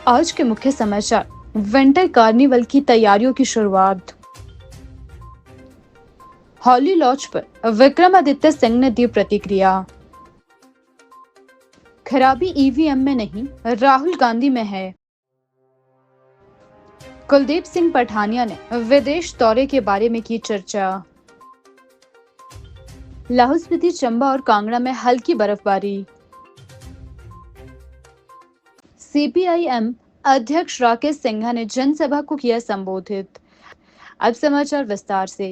आज के मुख्य समाचार। विंटर कार्निवल की तैयारियों की शुरुआत। हॉली लॉन्च पर विक्रमादित्य सिंह ने दी प्रतिक्रिया। खराबी ईवीएम में नहीं, राहुल गांधी में है। कुलदीप सिंह पठानिया ने विदेश दौरे के बारे में की चर्चा। लाहौल स्पीति, चंबा और कांगड़ा में हल्की बर्फबारी। सीपीआईएम अध्यक्ष राकेश सिंघा ने जनसभा को किया संबोधित। अब समाचार विस्तार से।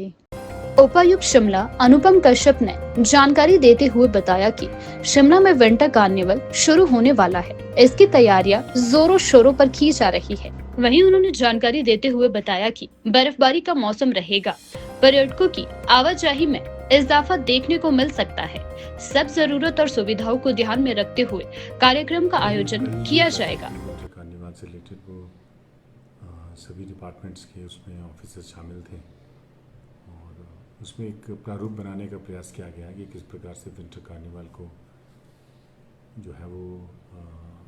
उपायुक्त शिमला अनुपम कश्यप ने जानकारी देते हुए बताया कि शिमला में विंटर कार्निवल शुरू होने वाला है। इसकी तैयारियां जोरों शोरों पर की जा रही है। वहीं उन्होंने जानकारी देते हुए बताया कि बर्फबारी का मौसम रहेगा, पर्यटकों की आवाजाही में इजाफा देखने को मिल सकता है। सब जरूरत और सुविधाओं को ध्यान में रखते हुए कार्यक्रम का आयोजन किया जाएगा। कार्निवल से रिलेटेड वो सभी डिपार्टमेंट्स के उसमें ऑफिसर्स शामिल थे और उसमें एक प्रारूप बनाने का प्रयास किया गया कि किस प्रकार से विंटर कार्निवल को जो है वो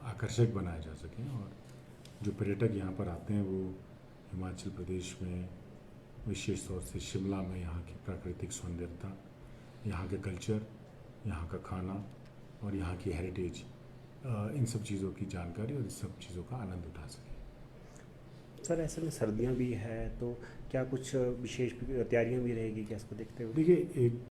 आकर्षक बनाया जा सके और जो पर्यटक यहाँ पर आते हैं वो हिमाचल प्रदेश में विशेष तौर से शिमला में यहाँ की प्राकृतिक सौंदर्यता, यहाँ के कल्चर, यहाँ का खाना और यहाँ की हेरिटेज, इन सब चीज़ों की जानकारी और इस सब चीज़ों का आनंद उठा सकें। सर, ऐसे में सर्दियाँ भी है तो क्या कुछ विशेष तैयारियाँ भी रहेगी क्या इसको देखते हुए? देखिए, एक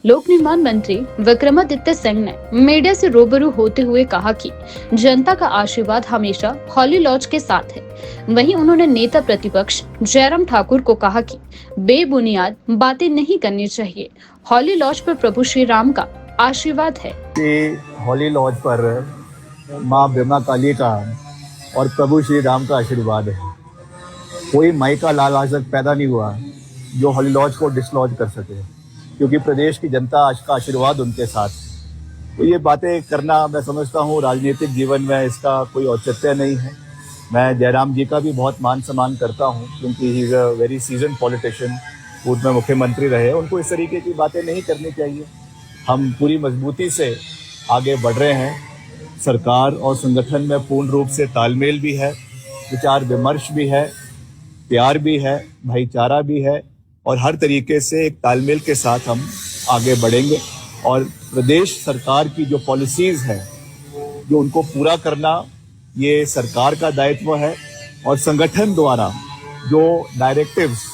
लोक निर्माण मंत्री विक्रमादित्य सिंह ने मीडिया से रूबरू होते हुए कहा कि जनता का आशीर्वाद हमेशा हॉली लॉन्च के साथ है। वहीं उन्होंने नेता प्रतिपक्ष जयराम ठाकुर को कहा कि बेबुनियाद बातें नहीं करनी चाहिए। हॉली लॉन्च पर प्रभु श्री राम का आशीर्वाद है। हॉली लॉन्च पर माँ ब्रह्मा काली का और प्रभु श्री राम का आशीर्वाद है। कोई माई का लाल आज तक पैदा नहीं हुआ जो हॉली लॉन्च को डिसलॉन्च कर सके, क्योंकि प्रदेश की जनता आज का आशीर्वाद उनके साथ है। तो ये बातें करना मैं समझता हूँ राजनीतिक जीवन में इसका कोई औचित्य नहीं है। मैं जयराम जी का भी बहुत मान सम्मान करता हूँ क्योंकि he is a very season politician, पूर्व में मुख्यमंत्री रहे। उनको इस तरीके की बातें नहीं करनी चाहिए। हम पूरी मजबूती से आगे बढ़ रहे हैं। सरकार और संगठन में पूर्ण रूप से तालमेल भी है, विचार विमर्श भी है, प्यार भी है, भाईचारा भी है और हर तरीके से एक तालमेल के साथ हम आगे बढ़ेंगे। और प्रदेश सरकार की जो पॉलिसीज हैं जो उनको पूरा करना ये सरकार का दायित्व है और संगठन द्वारा जो directives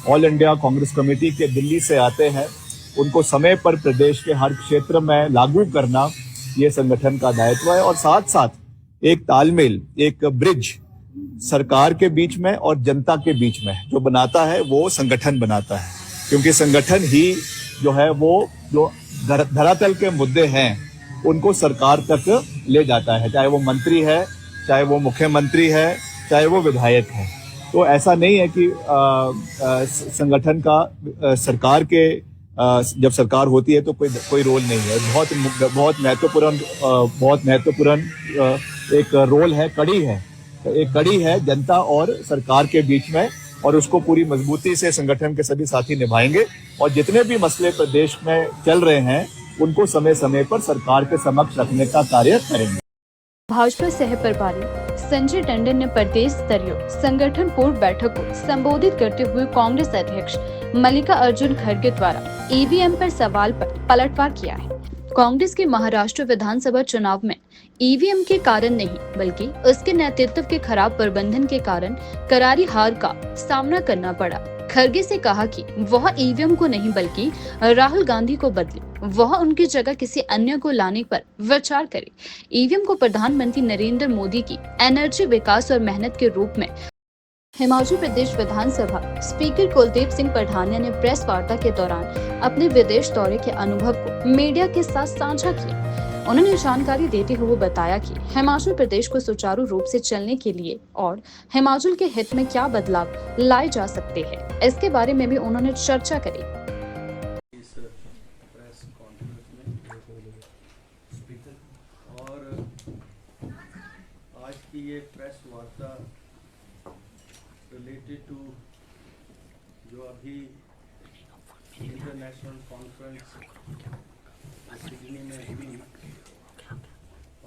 all India Congress committee के दिल्ली से आते हैं उनको समय पर प्रदेश के हर क्षेत्र में लागू करना ये संगठन का दायित्व है। और साथ साथ एक तालमेल, एक ब्रिज सरकार के बीच में और जनता के बीच में जो बनाता है वो संगठन बनाता है, क्योंकि संगठन ही जो है वो जो धरातल के मुद्दे हैं उनको सरकार तक ले जाता है, चाहे वो मंत्री है, चाहे वो मुख्यमंत्री है, चाहे वो विधायक है। तो ऐसा नहीं है कि संगठन का सरकार के जब सरकार होती है तो कोई रोल नहीं है। बहुत महत्वपूर्ण एक रोल है, एक कड़ी है जनता और सरकार के बीच में, और उसको पूरी मजबूती से संगठन के सभी साथी निभाएंगे। और जितने भी मसले प्रदेश में चल रहे हैं उनको समय समय पर सरकार के समक्ष रखने का कार्य करेंगे। भाजपा सह प्रभारी संजय टंडन ने प्रदेश स्तरीय संगठन पूर्व बैठक को संबोधित करते हुए कांग्रेस अध्यक्ष मल्लिकार्जुन खड़गे द्वारा ईवीएम पर सवाल पर पलटवार किया है। कांग्रेस के महाराष्ट्र विधानसभा चुनाव में ईवीएम के कारण नहीं बल्कि उसके नेतृत्व के खराब प्रबंधन के कारण करारी हार का सामना करना पड़ा। खड़गे से कहा कि वह ईवीएम को नहीं बल्कि राहुल गांधी को बदले, वह उनकी जगह किसी अन्य को लाने पर विचार करे। ईवीएम को प्रधानमंत्री नरेंद्र मोदी की एनर्जी, विकास और मेहनत के रूप में हिमाचल प्रदेश विधानसभा स्पीकर कुलदीप सिंह पठानिया ने प्रेस वार्ता के दौरान अपने विदेश दौरे के अनुभव को मीडिया के साथ साझा किया। उन्होंने जानकारी देते हुए बताया कि हिमाचल प्रदेश को सुचारू रूप से चलने के लिए और हिमाचल के हित में क्या बदलाव लाए जा सकते हैं, इसके बारे में भी उन्होंने चर्चा करी। और आज की ये प्रेस वार्ता रिलेटेड टू जो अभी इंटरनेशनल कॉन्फ्रेंस सिडनी में हुई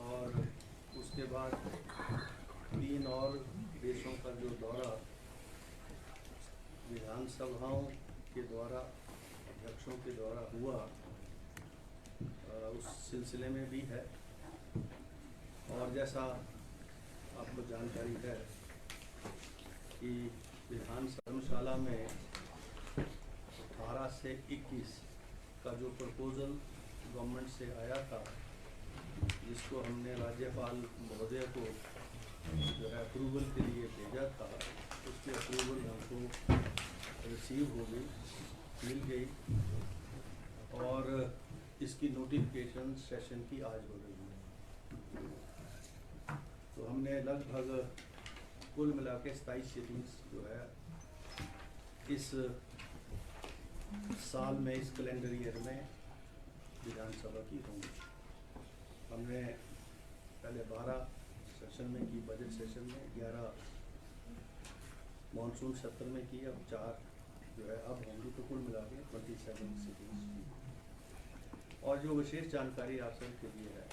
और उसके बाद 3 और देशों का जो दौरा विधानसभाओं के द्वारा, अध्यक्षों के द्वारा हुआ, उस सिलसिले में भी है। और जैसा आपको जानकारी है कि विधानसभा धर्मशाला में 18 से 21 का जो प्रपोजल गवर्नमेंट से आया था, जिसको हमने राज्यपाल महोदय को जो है अप्रूवल के लिए भेजा था, उसकी अप्रूवल हमको रिसीव हो गई, मिल गई और इसकी नोटिफिकेशन सेशन की आज हो रही है। तो हमने लगभग कुल मिला के 27 सीटिंग्स जो है इस साल में, इस कैलेंडर ईयर में विधानसभा की होंगी। हमने पहले 12 सेशन में की, बजट सेशन में 11 मॉनसून सत्र में की, अब 4 जो है अब होंगी, तो कुल मिला के 27 सीटिंग्स। और जो विशेष जानकारी आप सबके लिए है,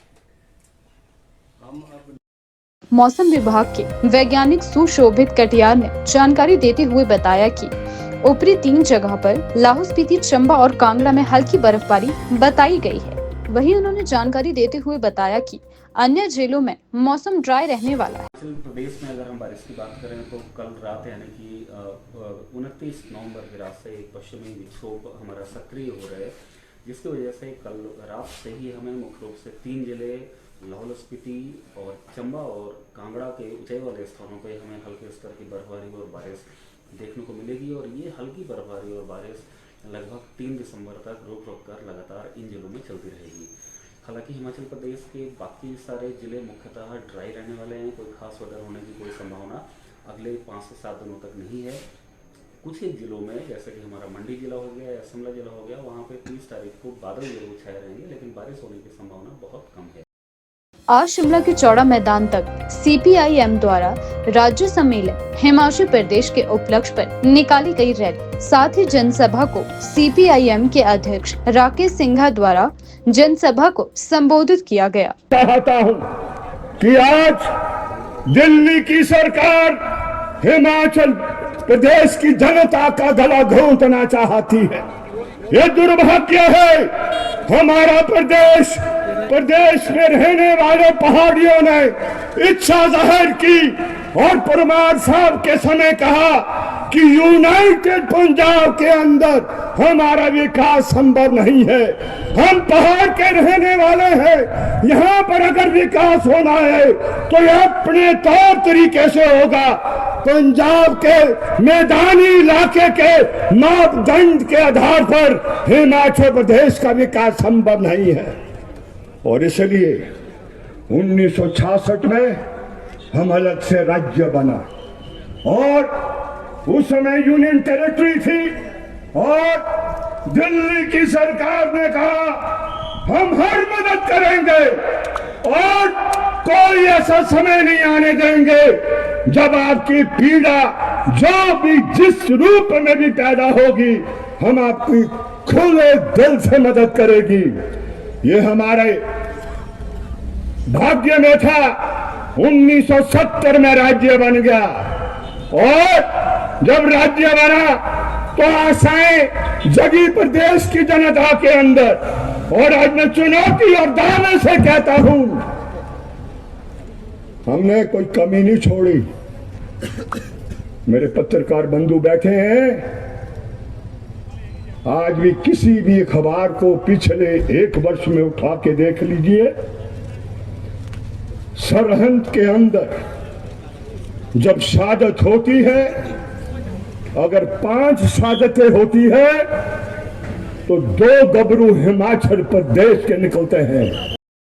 हम अब मौसम विभाग के वैज्ञानिक सुशोभित कटियार ने जानकारी देते हुए बताया कि ऊपरी 3 जगह पर लाहौल स्पीति, चंबा और कांगड़ा में हल्की बर्फबारी बताई गई है। वहीं उन्होंने जानकारी देते हुए बताया कि अन्य जिलों में मौसम ड्राई रहने वाला है। हिमाचल प्रदेश में अगर हम बारिश की बात करें तो कल रात यानी कि 29 नवंबर की रात से एक पश्चिमी विक्षोभ हमारा सक्रिय हो रहा है, जिसकी वजह से कल रात से ही हमें मुख्य रूप से 3 जिले लाहौल स्पीति और चंबा और कांगड़ा के ऊंचाई वाले स्थानों पे हमें हल्के स्तर की बर्फबारी और बारिश देखने को मिलेगी। और ये हल्की बर्फबारी और बारिश लगभग 3 दिसंबर तक रुक रुक कर लगातार इन जिलों में चलती रहेगी। हालांकि हिमाचल प्रदेश के बाकी सारे जिले मुख्यतः ड्राई रहने वाले हैं, कोई खास वेदर होने की कोई संभावना अगले 5 से 7 दिनों तक नहीं है। कुछ एक जिलों में जैसे कि हमारा मंडी जिला हो गया या शिमला जिला हो गया, वहाँ पे 30 तारीख को बादल जरूर छाए रहेंगे, लेकिन बारिश होने की संभावना बहुत कम है। आज शिमला के चौड़ा मैदान तक CPIM द्वारा राज्य सम्मेलन हिमाचल प्रदेश के उपलक्ष्य पर निकाली गई रैली, साथ ही जनसभा को CPIM के अध्यक्ष राकेश सिंघा द्वारा जनसभा को संबोधित किया गया। चाहता हूं कि आज दिल्ली की सरकार हिमाचल प्रदेश की जनता का गला घोंटना चाहती है। ये दुर्भाग्य है, हमारा प्रदेश में रहने वाले पहाड़ियों ने इच्छा जाहिर की और परमार साहब के समय कहा कि यूनाइटेड पंजाब के अंदर हमारा विकास संभव नहीं है। हम पहाड़ के रहने वाले हैं, यहाँ पर अगर विकास होना है तो यह अपने तौर तरीके से होगा। पंजाब के मैदानी इलाके के मापदंड के आधार पर हिमाचल प्रदेश का विकास संभव नहीं है। और इसलिए 1966 में हम अलग से राज्य बना और उस समय यूनियन टेरिटरी थी और दिल्ली की सरकार ने कहा हम हर मदद करेंगे और कोई ऐसा समय नहीं आने देंगे जब आपकी पीड़ा जो भी जिस रूप में भी पैदा होगी हम आपकी खुले दिल से मदद करेगी। ये हमारे भाग्य में था। 1970 में राज्य बन गया और जब राज्य बना तो आशाएं जगी प्रदेश की जनता के अंदर। और आज मैं चुनौती और दावे से कहता हूं, हमने कोई कमी नहीं छोड़ी। मेरे पत्रकार बंधु बैठे हैं, आज भी किसी भी अखबार को पिछले 1 वर्ष में उठा के देख लीजिए, सरहद के अंदर जब शहादत होती है, अगर 5 शहादतें होती है तो 2 गबरू हिमाचल प्रदेश के निकलते हैं।